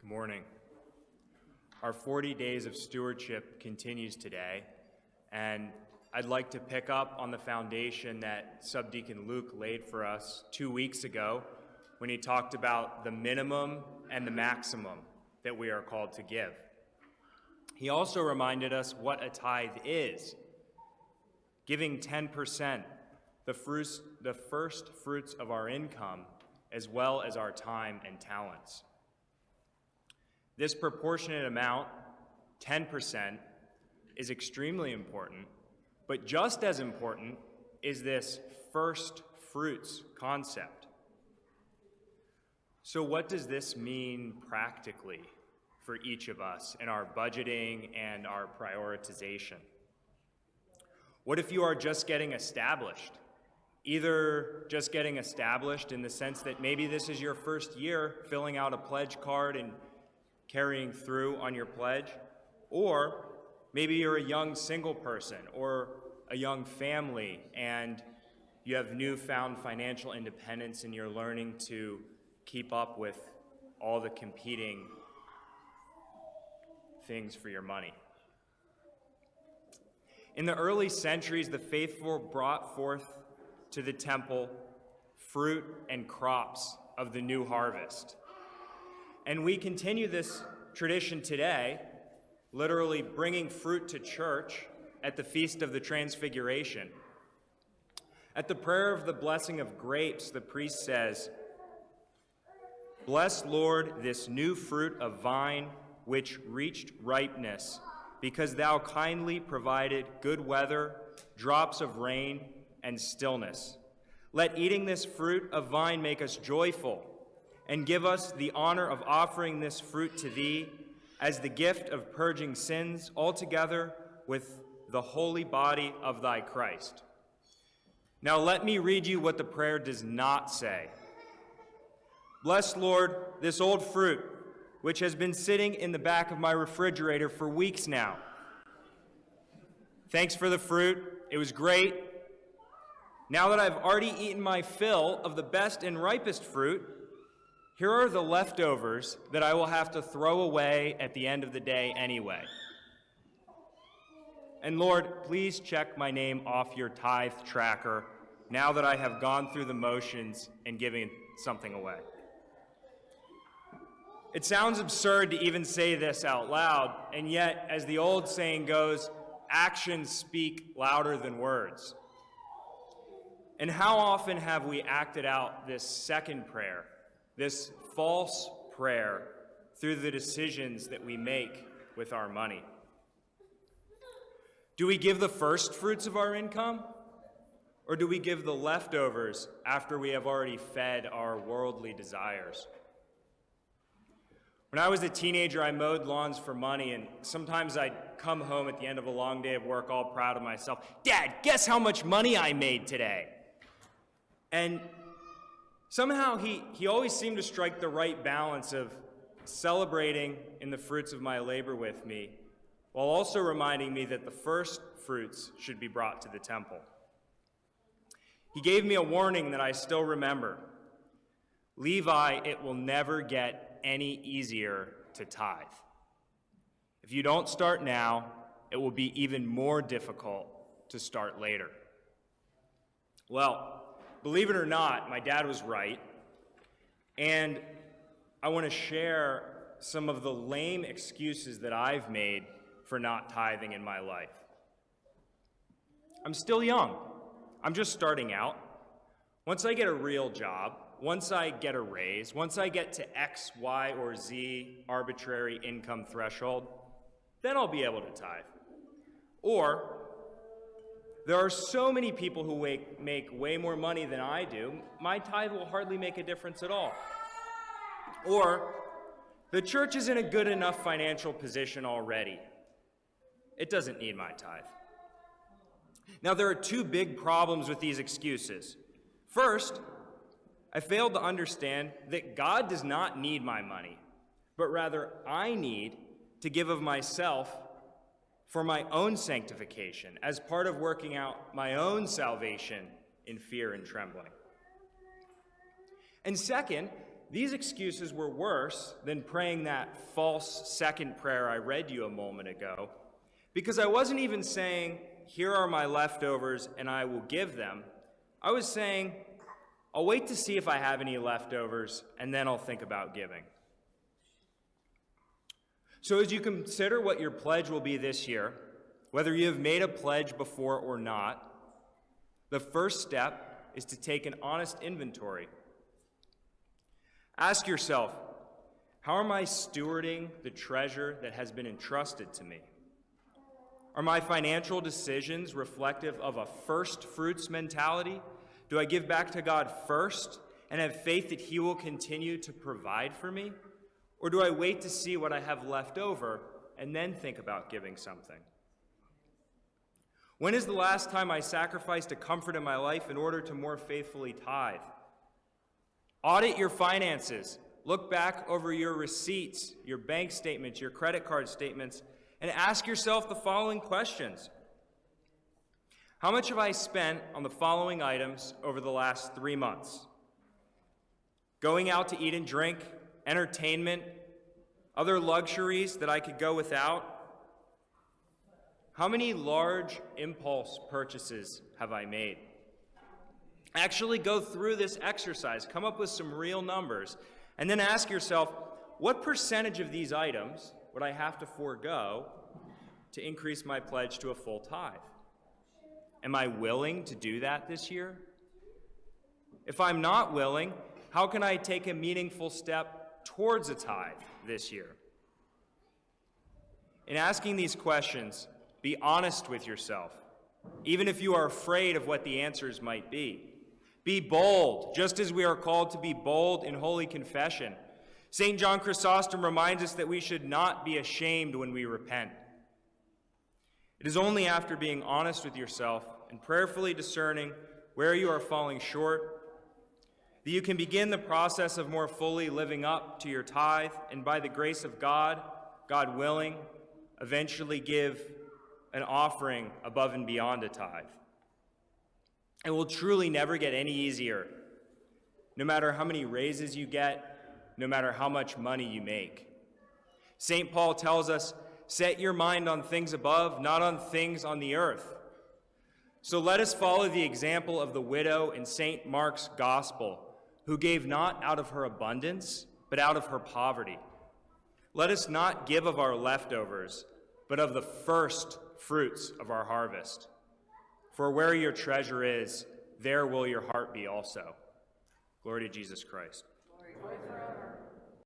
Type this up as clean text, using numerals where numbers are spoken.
Good morning. Our 40 Days of Stewardship continues today, and I'd like to pick up on the foundation that Subdeacon Luke laid for us 2 weeks ago when he talked about the minimum and the maximum that we are called to give. He also reminded us what a tithe is, giving 10%, the first fruits of our income, as well as our time and talents. This proportionate amount, 10%, is extremely important, but just as important is this first fruits concept. So what does this mean practically for each of us in our budgeting and our prioritization? What if you are just getting established? Either just getting established in the sense that maybe this is your first year filling out a pledge card and carrying through on your pledge, or maybe you're a young single person or a young family and you have newfound financial independence and you're learning to keep up with all the competing things for your money. In the early centuries, the faithful brought forth to the temple fruit and crops of the new harvest. And we continue this tradition today, literally bringing fruit to church at the Feast of the Transfiguration. At the prayer of the blessing of grapes, the priest says, "Bless, Lord, this new fruit of vine which reached ripeness, because thou kindly provided good weather, drops of rain, and stillness. Let eating this fruit of vine make us joyful, and give us the honor of offering this fruit to thee as the gift of purging sins altogether with the holy body of thy Christ." Now let me read you what the prayer does not say. "Bless, Lord, this old fruit, which has been sitting in the back of my refrigerator for weeks now. Thanks for the fruit. It was great. Now that I've already eaten my fill of the best and ripest fruit, here are the leftovers that I will have to throw away at the end of the day anyway. And Lord, please check my name off your tithe tracker now that I have gone through the motions and given something away." It sounds absurd to even say this out loud, and yet, as the old saying goes, actions speak louder than words. And how often have we acted out this second prayer, this false prayer, through the decisions that we make with our money? Do we give the first fruits of our income, or do we give the leftovers after we have already fed our worldly desires? When I was a teenager, I mowed lawns for money, and sometimes I'd come home at the end of a long day of work all proud of myself. "Dad, guess how much money I made today?" And somehow he always seemed to strike the right balance of celebrating in the fruits of my labor with me, while also reminding me that the first fruits should be brought to the temple. He gave me a warning that I still remember. "Levi, it will never get any easier to tithe. If you don't start now, it will be even more difficult to start later." Well, believe it or not, my dad was right, and I want to share some of the lame excuses that I've made for not tithing in my life. I'm still young. I'm just starting out. Once I get a real job, once I get a raise, once I get to X, Y, or Z arbitrary income threshold, then I'll be able to tithe. Or, there are so many people who make way more money than I do, my tithe will hardly make a difference at all. Or, the church is in a good enough financial position already. It doesn't need my tithe. Now, there are two big problems with these excuses. First, I failed to understand that God does not need my money, but rather I need to give of myself for my own sanctification as part of working out my own salvation in fear and trembling. And second, these excuses were worse than praying that false second prayer I read you a moment ago, because I wasn't even saying, here are my leftovers and I will give them. I was saying, I'll wait to see if I have any leftovers and then I'll think about giving. So as you consider what your pledge will be this year, whether you have made a pledge before or not, the first step is to take an honest inventory. Ask yourself, how am I stewarding the treasure that has been entrusted to me? Are my financial decisions reflective of a first fruits mentality? Do I give back to God first and have faith that He will continue to provide for me? Or do I wait to see what I have left over and then think about giving something? When is the last time I sacrificed a comfort in my life in order to more faithfully tithe? Audit your finances. Look back over your receipts, your bank statements, your credit card statements, and ask yourself the following questions. How much have I spent on the following items over the last 3 months? Going out to eat and drink, entertainment, other luxuries that I could go without? How many large impulse purchases have I made? Actually go through this exercise, come up with some real numbers, and then ask yourself, what percentage of these items would I have to forego to increase my pledge to a full tithe? Am I willing to do that this year? If I'm not willing, how can I take a meaningful step towards a tithe this year? In asking these questions, be honest with yourself, even if you are afraid of what the answers might be. Be bold, just as we are called to be bold in holy confession. St. John Chrysostom reminds us that we should not be ashamed when we repent. It is only after being honest with yourself and prayerfully discerning where you are falling short that you can begin the process of more fully living up to your tithe, and by the grace of God, God willing, eventually give an offering above and beyond a tithe. It will truly never get any easier, no matter how many raises you get, no matter how much money you make. St. Paul tells us, set your mind on things above, not on things on the earth. So let us follow the example of the widow in St. Mark's Gospel, who gave not out of her abundance, but out of her poverty. Let us not give of our leftovers, but of the first fruits of our harvest. For where your treasure is, there will your heart be also. Glory to Jesus Christ.